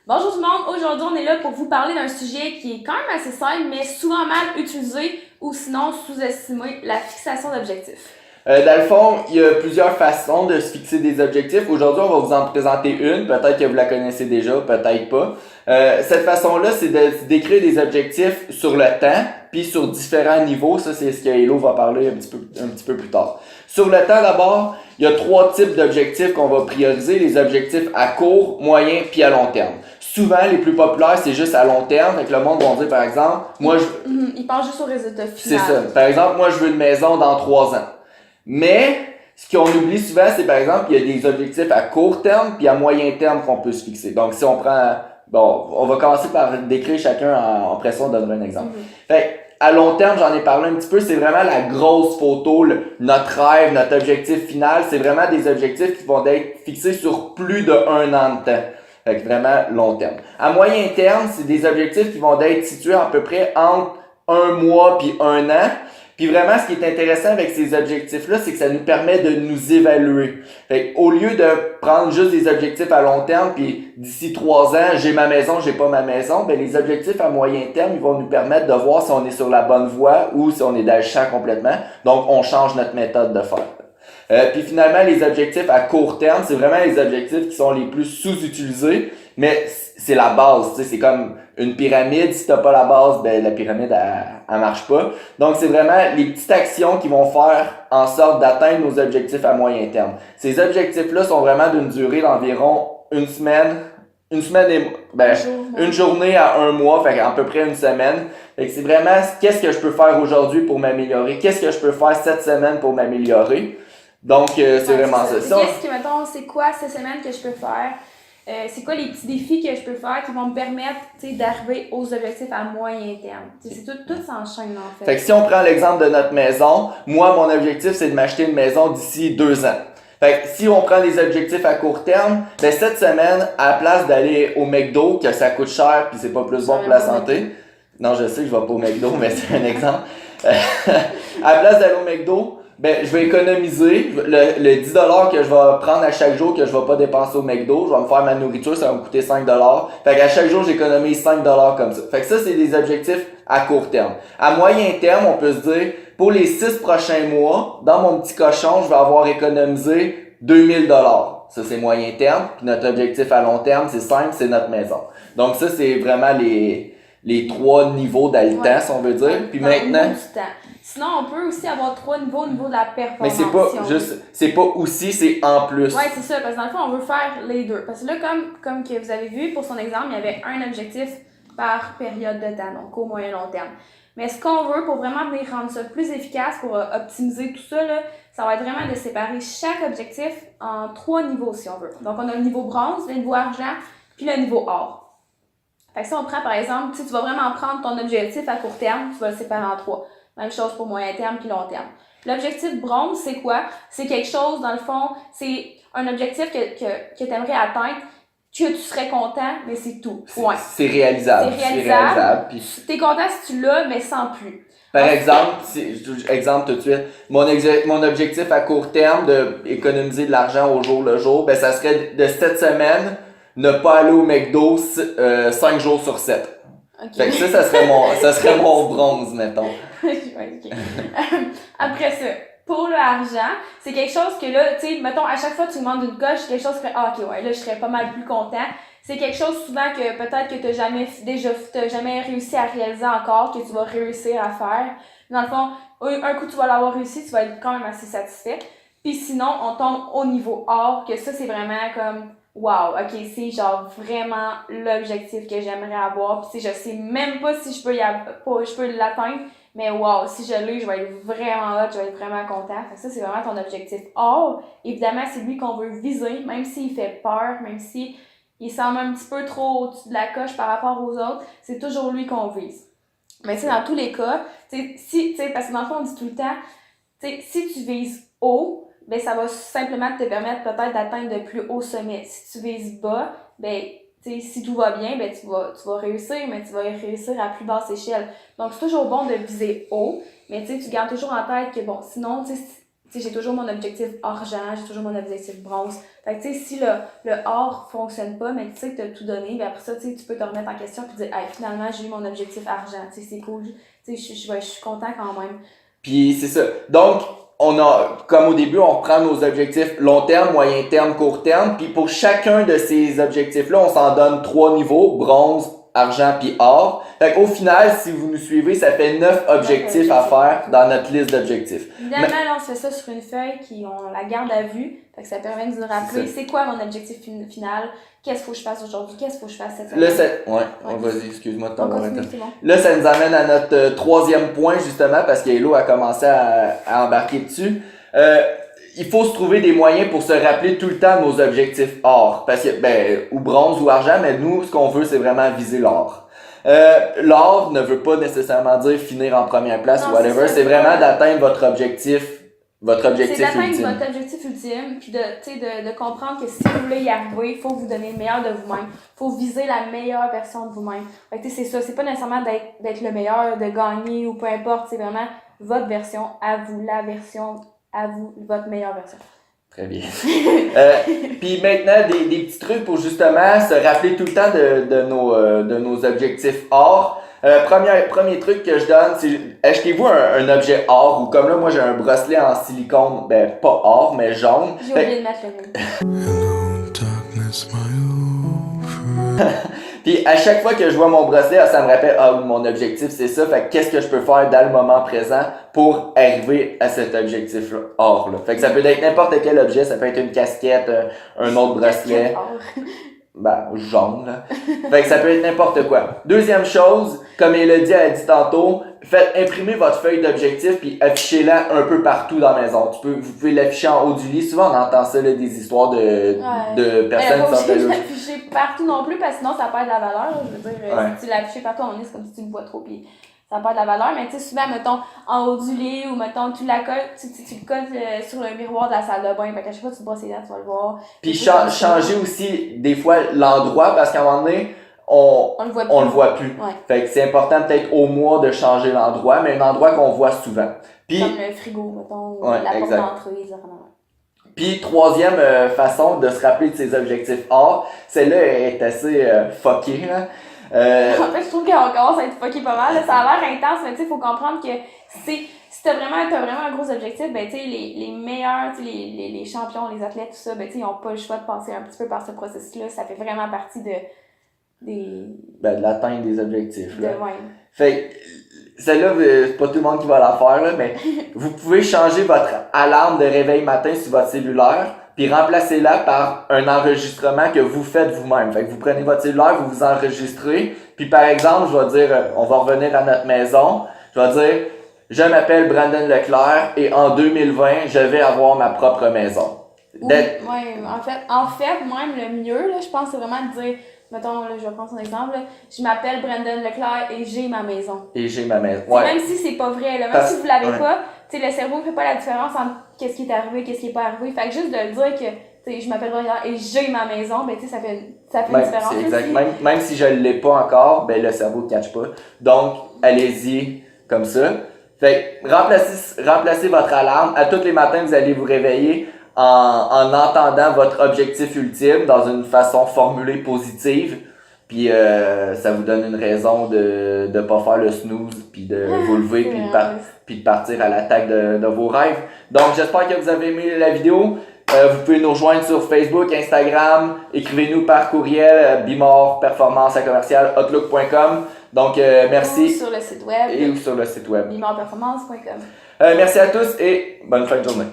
Bonjour tout le monde, aujourd'hui on est là pour vous parler d'un sujet qui est quand même assez simple mais souvent mal utilisé ou sinon sous-estimé, la fixation d'objectifs. Dans le fond, il y a plusieurs façons de se fixer des objectifs. Aujourd'hui, on va vous en présenter une. Peut-être que vous la connaissez déjà, peut-être pas. Cette façon-là, c'est de décrire des objectifs sur le temps, puis sur différents niveaux. Ça, c'est ce que Hello va parler un petit peu plus tard. Sur le temps, d'abord, il y a 3 types d'objectifs qu'on va prioriser. Les objectifs à court, moyen, puis à long terme. Souvent, les plus populaires, c'est juste à long terme. Fait que le monde va dire, par exemple, Il pense juste au résultat final. C'est ça. Par exemple, moi, je veux une maison dans 3 ans. Mais, ce qu'on oublie souvent, c'est par exemple, il y a des objectifs à court terme puis à moyen terme qu'on peut se fixer. Donc, si on prend, on va commencer par décrire chacun après ça, on donnera un exemple. Fait à long terme, j'en ai parlé un petit peu, c'est vraiment la grosse photo, notre rêve, notre objectif final, c'est vraiment des objectifs qui vont être fixés sur plus de 1 an de temps. Fait que vraiment long terme. À moyen terme, c'est des objectifs qui vont être situés à peu près entre 1 mois puis 1 an. Puis vraiment, ce qui est intéressant avec ces objectifs-là, c'est que ça nous permet de nous évaluer. Fait au lieu de prendre juste des objectifs à long terme, puis d'ici 3 ans, j'ai ma maison, j'ai pas ma maison, ben les objectifs à moyen terme, ils vont nous permettre de voir si on est sur la bonne voie ou si on est dans le champ complètement. Donc, on change notre méthode de faire. Puis finalement, les objectifs à court terme, c'est vraiment les objectifs qui sont les plus sous-utilisés, mais c'est la base, tu sais, c'est comme une pyramide, si t'as pas la base, ben la pyramide elle marche pas. Donc c'est vraiment les petites actions qui vont faire en sorte d'atteindre nos objectifs à moyen terme. Ces objectifs-là sont vraiment d'une durée d'environ une semaine et une journée à 1 mois, fait à peu près une semaine. Fait que c'est vraiment qu'est-ce que je peux faire aujourd'hui pour m'améliorer, qu'est-ce que je peux faire cette semaine pour m'améliorer. Donc c'est vraiment ça. Qu'est-ce que mettons, c'est quoi cette semaine que je peux faire? C'est quoi les petits défis que je peux faire qui vont me permettre d'arriver aux objectifs à moyen terme? C'est tout s'enchaîne en fait. Fait que si on prend l'exemple de notre maison, moi mon objectif c'est de m'acheter une maison d'ici 2 ans. Fait que si on prend des objectifs à court terme, ben cette semaine, à la place d'aller au McDo, que ça coûte cher puis c'est pas plus bon pour la santé. Non, je sais que je vais pas au McDo, mais c'est un exemple. À la place d'aller au McDo, ben, je vais économiser le 10$ que je vais prendre à chaque jour que je vais pas dépenser au McDo. Je vais me faire ma nourriture, ça va me coûter 5$. Fait qu'à chaque jour, j'économise 5$ comme ça. Fait que ça, c'est des objectifs à court terme. À moyen terme, on peut se dire, pour les 6 prochains mois, dans mon petit cochon, je vais avoir économisé 2000$. Ça, c'est moyen terme. Puis notre objectif à long terme, c'est simple, c'est notre maison. Donc ça, c'est vraiment les 3 niveaux d'altance, on veut dire. Puis maintenant... Sinon, on peut aussi avoir 3 niveaux au niveau de la performance. Mais c'est pas juste, c'est pas aussi, c'est en plus. Ouais, c'est ça, parce que dans le fond, on veut faire les deux. Parce que là, comme que vous avez vu, pour son exemple, il y avait un objectif par période de temps, donc au moyen long terme. Mais ce qu'on veut pour vraiment venir rendre ça plus efficace, pour optimiser tout ça, là, ça va être vraiment de séparer chaque objectif en 3 niveaux, si on veut. Donc, on a le niveau bronze, le niveau argent, puis le niveau or. Fait que si on prend, par exemple, si tu vas vraiment prendre ton objectif à court terme, tu vas le séparer en 3. Même chose pour moyen terme puis long terme. L'objectif bronze, c'est quoi? C'est quelque chose, dans le fond, c'est un objectif que tu aimerais atteindre, que tu serais content, mais c'est tout. Point. C'est réalisable. C'est réalisable. Puis t'es content si tu l'as, mais sans plus. Par exemple tout de suite, mon objectif à court terme de économiser de l'argent au jour le jour, ben ça serait de cette semaine ne pas aller au McDo 5 jours sur 7. Okay. Fait que ça serait mon bronze, mettons. Okay. Après ça, pour l'argent, c'est quelque chose que là, tu sais, mettons, à chaque fois que tu demandes une coche, c'est quelque chose que, ok, ouais, là, je serais pas mal plus content. C'est quelque chose souvent que peut-être que t'as jamais réussi à réaliser encore, que tu vas réussir à faire. Dans le fond, un coup tu vas l'avoir réussi, tu vas être quand même assez satisfait. Puis sinon, on tombe au niveau or, que ça, c'est vraiment comme, wow, ok, c'est genre vraiment l'objectif que j'aimerais avoir. Puis je sais même pas si je peux l'atteindre, mais wow, si je l'ai, je vais être vraiment hot, je vais être vraiment content. Fait que ça, c'est vraiment ton objectif or. Évidemment, c'est lui qu'on veut viser, même s'il fait peur, même si il semble un petit peu trop au-dessus de la coche par rapport aux autres, c'est toujours lui qu'on vise. Mais tu sais, dans tous les cas, parce que dans le fond, on dit tout le temps, si tu vises haut, ben ça va simplement te permettre peut-être d'atteindre de plus hauts sommets. Si tu vises bas, ben si tout va bien, ben tu vas réussir, mais tu vas réussir à plus basse échelle. Donc c'est toujours bon de viser haut, mais tu gardes toujours en tête que bon, sinon tu sais, j'ai toujours mon objectif argent, j'ai toujours mon objectif bronze. Fait que, tu sais, si le or fonctionne pas, mais tu sais que t'as tout donné, ben après ça, tu sais, tu peux te remettre en question puis dire, hey, finalement, j'ai eu mon objectif argent, tu sais, c'est cool. Tu sais, je suis content quand même. Puis c'est ça. Donc, comme au début, on reprend nos objectifs long terme, moyen terme, court terme. Puis pour chacun de ces objectifs-là, on s'en donne 3 niveaux, bronze, argent puis or. Fait qu'au final, si vous nous suivez, ça fait 9 objectifs à faire dans notre liste d'objectifs. Évidemment, là, on se fait ça sur une feuille on la garde à vue. Fait que ça permet de nous rappeler c'est quoi mon objectif final, qu'est-ce qu'il faut que je fasse aujourd'hui, qu'est-ce qu'il faut que je fasse cette semaine. Là, vas-y, excuse-moi de t'avoir interrompu. Bon. Là, ça nous amène à notre troisième point, justement, parce qu'Hello a commencé à embarquer dessus. Il faut se trouver des moyens pour se rappeler tout le temps nos objectifs or. Parce que, ou bronze ou argent, mais nous, ce qu'on veut, c'est vraiment viser l'or. L'or ne veut pas nécessairement dire finir en première place ou whatever. C'est vraiment d'atteindre votre objectif ultime. C'est d'atteindre votre objectif ultime, puis de comprendre que si vous voulez y arriver, il faut vous donner le meilleur de vous-même. Il faut viser la meilleure version de vous-même. Fait que c'est ça, c'est pas nécessairement d'être le meilleur, de gagner ou peu importe, c'est vraiment votre version à vous, la version à vous, votre meilleure version. Très bien. Puis maintenant, des petits trucs pour justement se rappeler tout le temps de nos objectifs or. Premier truc que je donne, c'est achetez-vous un objet or ou comme là, moi j'ai un bracelet en silicone, pas or, mais jaune. J'ai oublié de mettre le mien. Hello, darkness, my old friend. Puis à chaque fois que je vois mon bracelet, ça me rappelle mon objectif c'est ça. Fait que qu'est-ce que je peux faire dans le moment présent pour arriver à cet objectif or là. Fait que ça peut être n'importe quel objet, ça peut être une casquette, un autre bracelet. Jaune là. Fait que ça peut être n'importe quoi. Deuxième chose, comme Elodie a dit tantôt, faites imprimer votre feuille d'objectif puis affichez-la un peu partout dans la maison. Vous pouvez l'afficher en haut du lit. Souvent on entend ça là, des histoires de personnes qui sont là. Pas l'afficher partout non plus parce que sinon ça perd de la valeur. Je veux dire, si tu l'affiches partout, c'est comme si tu le vois trop puis ça perd de la valeur. Mais tu sais, souvent, mettons, en haut du lit ou mettons, tu la colles, tu le colles sur le miroir de la salle de bain. Fait qu'à chaque fois que tu te brosses les dents, tu vas le voir. Puis changer aussi des fois l'endroit parce qu'à un moment donné, on le voit plus. Ouais. Fait que c'est important peut-être au mois de changer l'endroit, mais un endroit qu'on voit souvent. Puis, comme le frigo, mettons, ou la porte d'entrée, Puis troisième façon de se rappeler de ses objectifs or, celle-là est assez fuckée là. En fait, je trouve qu'on commence à être fucké pas mal. Là. Ça a l'air intense, mais tu sais, faut comprendre que si t'as vraiment un gros objectif, ben tu sais, les meilleurs, tu sais, les champions, les athlètes, tout ça, ben tu sais, ils ont pas le choix de passer un petit peu par ce processus-là. Ça fait vraiment partie de l'atteinte des objectifs. Là. Ouais. Fait que celle-là, c'est pas tout le monde qui va la faire, là, mais vous pouvez changer votre alarme de réveil matin sur votre cellulaire, puis remplacez-la par un enregistrement que vous faites vous-même. Fait que vous prenez votre cellulaire, vous vous enregistrez, puis par exemple, je vais dire, on va revenir à notre maison, je vais dire, je m'appelle Brandon Leclerc et en 2020, je vais avoir ma propre maison. Oui, en fait, même le mieux, là, je pense, c'est vraiment de dire, mettons, là, je vais prendre son exemple, là, je m'appelle Brandon Leclerc et j'ai ma maison. Ouais. Même si c'est pas vrai, là, même si vous l'avez pas, tu sais, le cerveau fait pas la différence entre qu'est-ce qui est arrivé, qu'est-ce qui est pas arrivé. Fait que juste de dire que, tu sais, je m'appelle Brandon et j'ai ma maison, ben, tu sais, ça fait une différence. C'est exact. Même si je l'ai pas encore, ben, le cerveau ne catch pas. Donc, allez-y comme ça. Fait que remplacez votre alarme. À tous les matins, vous allez vous réveiller en entendant votre objectif ultime dans une façon formulée positive. Puis ça vous donne une raison de pas faire le snooze, puis de vous lever, puis de partir à l'attaque de vos rêves. Donc j'espère que vous avez aimé la vidéo. Vous pouvez nous rejoindre sur Facebook, Instagram, écrivez-nous par courriel bimorperformance@outlook.com. Donc merci. Ou sur le site web. Et ou sur le site web. bimorperformance.com. Merci à tous et bonne fin de journée.